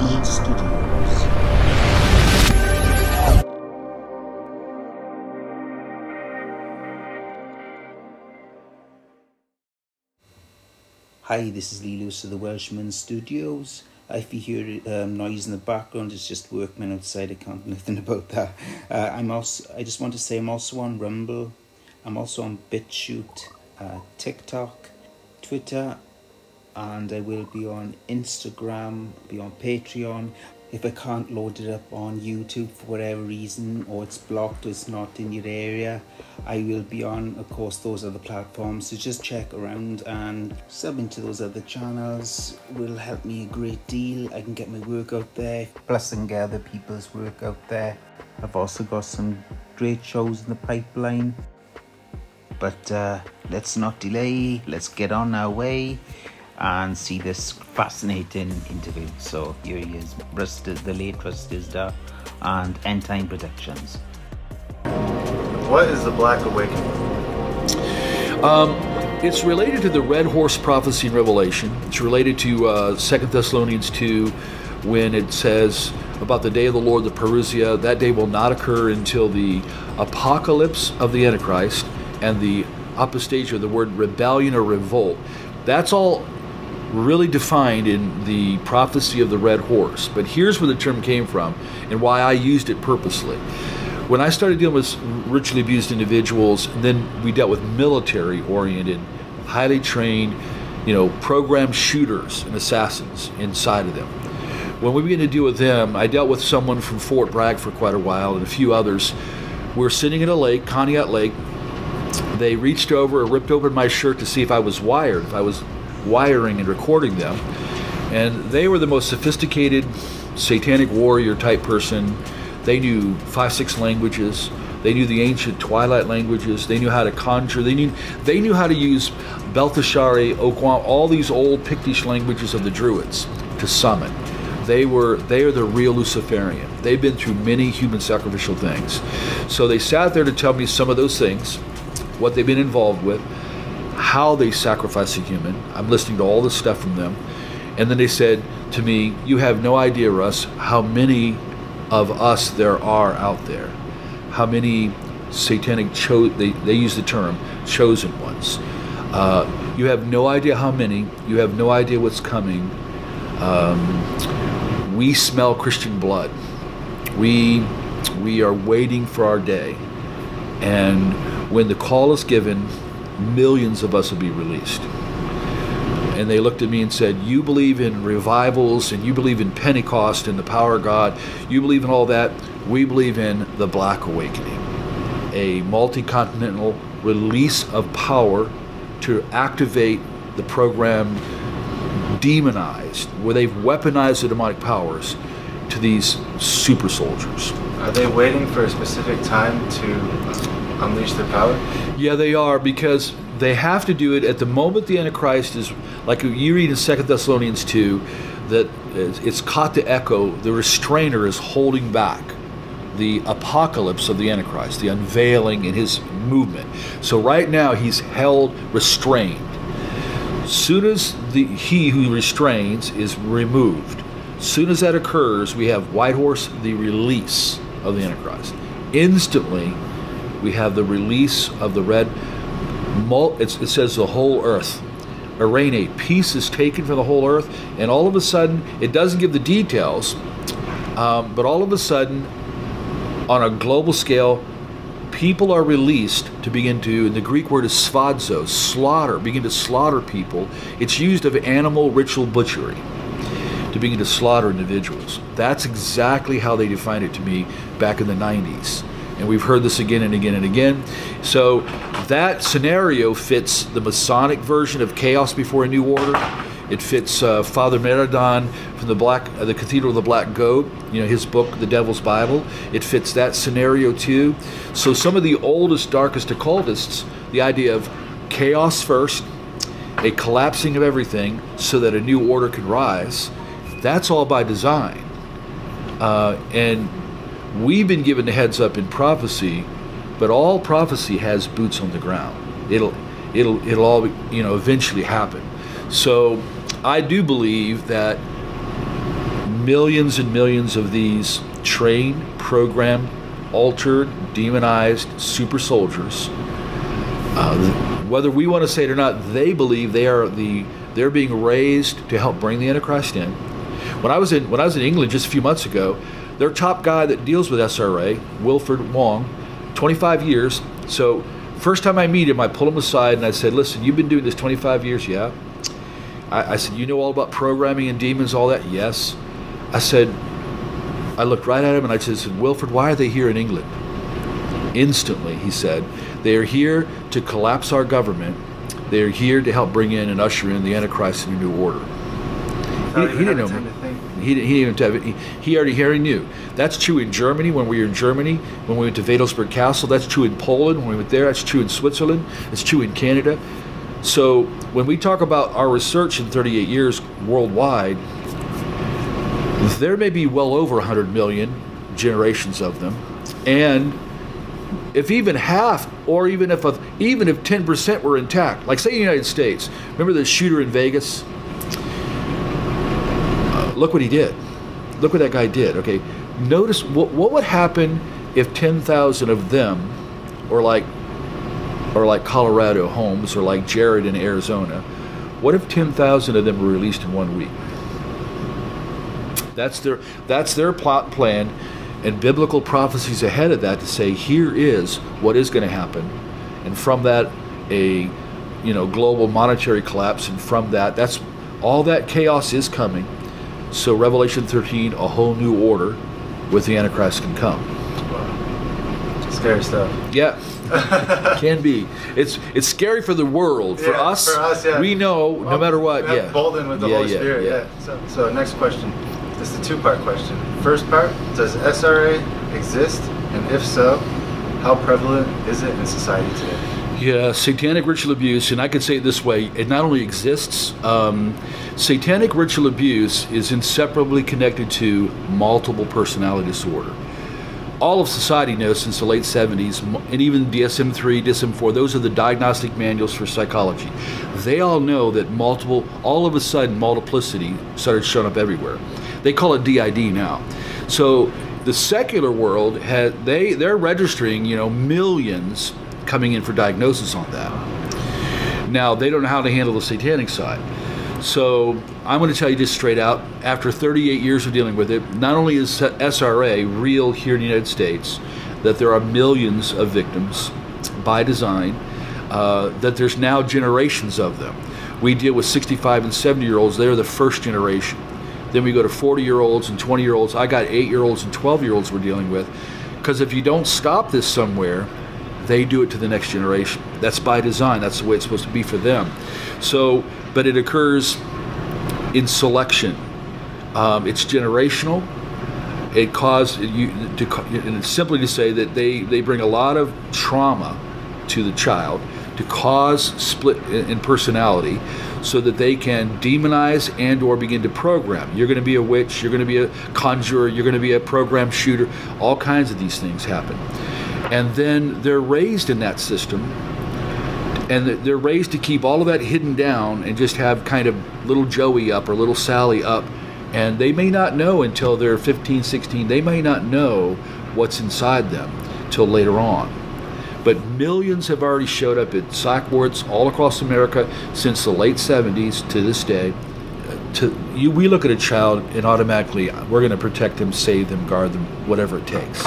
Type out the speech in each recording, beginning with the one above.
DiD Studios. Hi, this is Lee Lewis of the Welshman Studios. If you hear noise in the background, it's just workmen outside. I can't do nothing about that. I just want to say I'm also on Rumble. I'm also on BitChute, TikTok, Twitter, and I will be on Instagram, be on Patreon. If I can't load it up on YouTube for whatever reason, or it's blocked or it's not in your area, I will be on, of course, those other platforms. So just check around and sub into those other channels. Will help me a great deal. I can get my work out there, plus I can get other people's work out there. I've also got some great shows in the pipeline. But let's not delay. Let's get on our way and see this fascinating interview. So here he is, the late Russ Dizdar and End Time Productions. What is the Black Awakening? It's related to the Red Horse prophecy in Revelation. It's related to 2 Thessalonians 2, when it says about the day of the Lord, the parousia. That day will not occur until the apocalypse of the Antichrist and the apostasia, the word rebellion or revolt. That's all really defined in the prophecy of the red horse. But here's where the term came from and why I used it purposely. When I started dealing with ritually abused individuals, then we dealt with military-oriented, highly trained, programmed shooters and assassins inside of them. When we began to deal with them, I dealt with someone from Fort Bragg for quite a while and a few others. We were sitting in a lake, Conneaut Lake. They reached over and ripped open my shirt to see if I was wired, if I was wiring and recording them. And they were the most sophisticated satanic warrior type person. They knew 5-6 languages. They knew the ancient twilight languages. They knew how to conjure. They knew how to use Belteshazzar, Okwam, all these old Pictish languages of the Druids to summon. They are the real Luciferian. They've been through many human sacrificial things. So they sat there to tell me some of those things, what they've been involved with, how they sacrifice a human. I'm listening to all this stuff from them. And then they said to me, you have no idea, Russ, how many of us there are out there. How many satanic, they use the term, chosen ones. You have no idea how many. You have no idea what's coming. We smell Christian blood. We are waiting for our day. And when the call is given, millions of us will be released. And they looked at me and said, you believe in revivals and you believe in Pentecost and the power of God. You believe in all that. We believe in the Black Awakening, a multi-continental release of power to activate the program demonized, where they've weaponized the demonic powers to these super soldiers. Are they waiting for a specific time to unleash their power? Yeah, they are, because they have to do it at the moment the Antichrist is, like you read in 2 Thessalonians 2, that it's caught the echo, the restrainer is holding back the apocalypse of the Antichrist, the unveiling in his movement. So right now he's held restrained. Soon as he who restrains is removed, soon as that occurs, we have White Horse, the release of the Antichrist. Instantly, we have the release of the red. It says the whole earth. Arene, peace is taken from the whole earth, and all of a sudden, it doesn't give the details, but all of a sudden, on a global scale, people are released to begin to, and the Greek word is svadzo, slaughter, begin to slaughter people. It's used of animal ritual butchery to begin to slaughter individuals. That's exactly how they defined it to me back in the 90s. And we've heard this again and again and again. So that scenario fits the Masonic version of Chaos Before a New Order. It fits Father Meradon from the Cathedral of the Black Goat, his book, The Devil's Bible. It fits that scenario too. So some of the oldest, darkest occultists, the idea of chaos first, a collapsing of everything so that a new order can rise, that's all by design. And we've been given the heads up in prophecy, but all prophecy has boots on the ground. It'll all eventually happen. So I do believe that millions and millions of these trained, programmed, altered, demonized super soldiers. Whether we want to say it or not, they believe they're being raised to help bring the Antichrist in. When I was in England just a few months ago, their top guy that deals with SRA, Wilfred Wong, 25 years. So first time I meet him, I pull him aside and I said, "Listen, you've been doing this 25 years, yeah?" I said, "You know all about programming and demons, all that?" "Yes." I said, I looked right at him and I said, "Wilfred, why are they here in England?" Instantly, he said, "They are here to collapse our government. They are here to help bring in and usher in the Antichrist in a new order." He didn't know me. He didn't even have it. He already knew. That's true in Germany when we were in Germany, when we went to Wedelsberg Castle. That's true in Poland when we went there. That's true in Switzerland. It's true in Canada. So when we talk about our research in 38 years worldwide, there may be well over 100 million generations of them. And if even half, or even if 10% were intact, like say the United States, remember the shooter in Vegas? Look what he did. Look what that guy did. Okay, notice what would happen if 10,000 of them, or like Colorado Holmes, or like Jared in Arizona, what if 10,000 of them were released in 1 week? That's their plot plan, and biblical prophecies ahead of that to say here is what is going to happen, and from that a global monetary collapse, and from that's all that chaos is coming. So Revelation 13, a whole new order with the Antichrist can come. Wow. Scary stuff. Yeah, can be. It's scary for the world. For us, yeah. We know no matter what. Yeah. Bolden with the Holy Spirit. Yeah. So next question. This is a two-part question. First part: does SRA exist, and if so, how prevalent is it in society today? Yeah, satanic ritual abuse, and I could say it this way: it not only exists. Satanic ritual abuse is inseparably connected to multiple personality disorder. All of society knows since the late 70s, and even DSM-3, DSM-4, those are the diagnostic manuals for psychology. They all know that all of a sudden, multiplicity started showing up everywhere. They call it DID now. So the secular world, they're registering, millions coming in for diagnosis on that. Now, they don't know how to handle the satanic side. So I'm going to tell you just straight out, after 38 years of dealing with it, not only is SRA real here in the United States, that there are millions of victims by design, that there's now generations of them. We deal with 65 and 70-year-olds. They're the first generation. Then we go to 40-year-olds and 20-year-olds. I got 8-year-olds and 12-year-olds we're dealing with. Because if you don't stop this somewhere, they do it to the next generation. That's by design. That's the way it's supposed to be for them. So, but it occurs in selection. It's generational. It caused and it's simply to say that they bring a lot of trauma to the child to cause split in personality, so that they can demonize and or begin to program. You're going to be a witch. You're going to be a conjurer. You're going to be a program shooter. All kinds of these things happen. And then they're raised in that system, and they're raised to keep all of that hidden down and just have kind of little Joey up or little Sally up, and they may not know until they're 15, 16, they may not know what's inside them till later on. But millions have already showed up at psych wards all across America since the late 70s to this day. We look at a child and automatically we're going to protect them, save them, guard them, whatever it takes.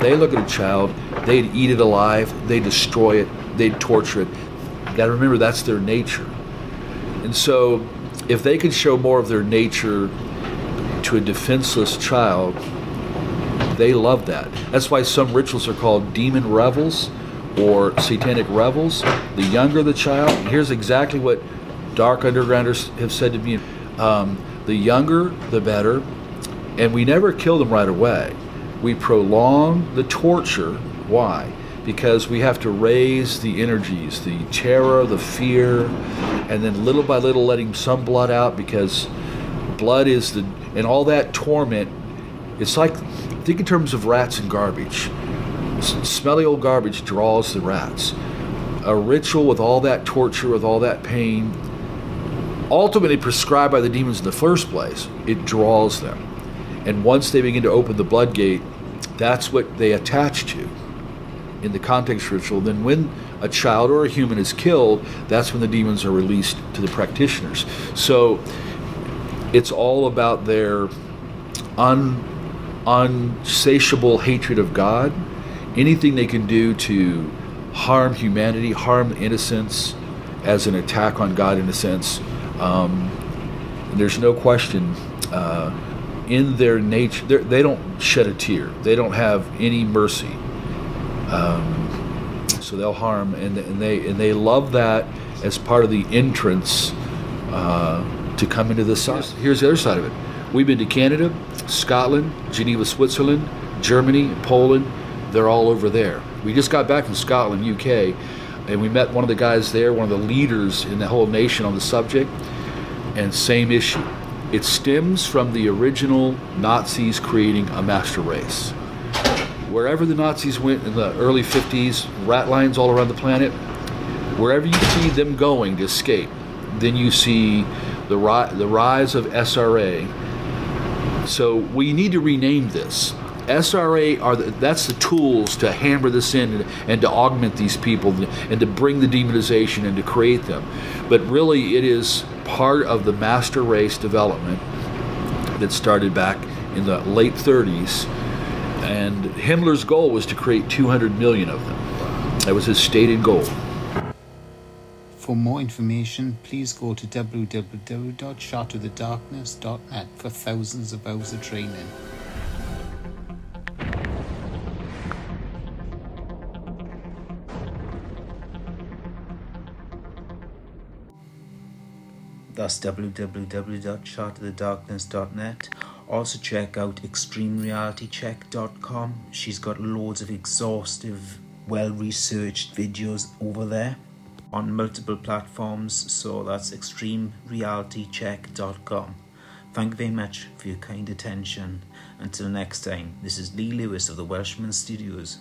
They look at a child, they'd eat it alive, they'd destroy it, they'd torture it. You got to remember, that's their nature. And so if they could show more of their nature to a defenseless child, they love that. That's why some rituals are called demon revels or satanic revels. The younger the child, here's exactly what dark undergrounders have said to me. The younger, the better. And we never kill them right away. We prolong the torture. Why? Because we have to raise the energies, the terror, the fear, and then little by little letting some blood out, because blood is and all that torment. It's like, think in terms of rats and garbage. Smelly old garbage draws the rats. A ritual with all that torture, with all that pain, ultimately prescribed by the demons in the first place, it draws them. And once they begin to open the blood gate, that's what they attach to in the context ritual. Then when a child or a human is killed, that's when the demons are released to the practitioners. So it's all about their unsatiable hatred of God, anything they can do to harm humanity, harm innocence as an attack on God in a sense. There's no question in their nature, they don't shed a tear. They don't have any mercy. So they'll harm, and they love that as part of the entrance to come into the side. Here's the other side of it. We've been to Canada, Scotland, Geneva, Switzerland, Germany, Poland. They're all over there. We just got back from Scotland, UK, and we met one of the guys there, one of the leaders in the whole nation on the subject, and same issue. It stems from the original Nazis creating a master race. Wherever the Nazis went in the early 50s, rat lines all around the planet, wherever you see them going to escape, then you see the rise of SRA. So we need to rename this. SRA that's the tools to hammer this in and to augment these people and to bring the demonization and to create them. But really it is part of the master race development that started back in the late 30s. And Himmler's goal was to create 200 million of them. That was his stated goal. For more information, please go to www.shotofthedarkness.net for thousands of hours of training. That's www.shotofthedarkness.net. Also check out extremerealitycheck.com. She's got loads of exhaustive, well-researched videos over there on multiple platforms, so that's extremerealitycheck.com. Thank you very much for your kind attention. Until next time, this is Lee Lewis of the Welshman Studios.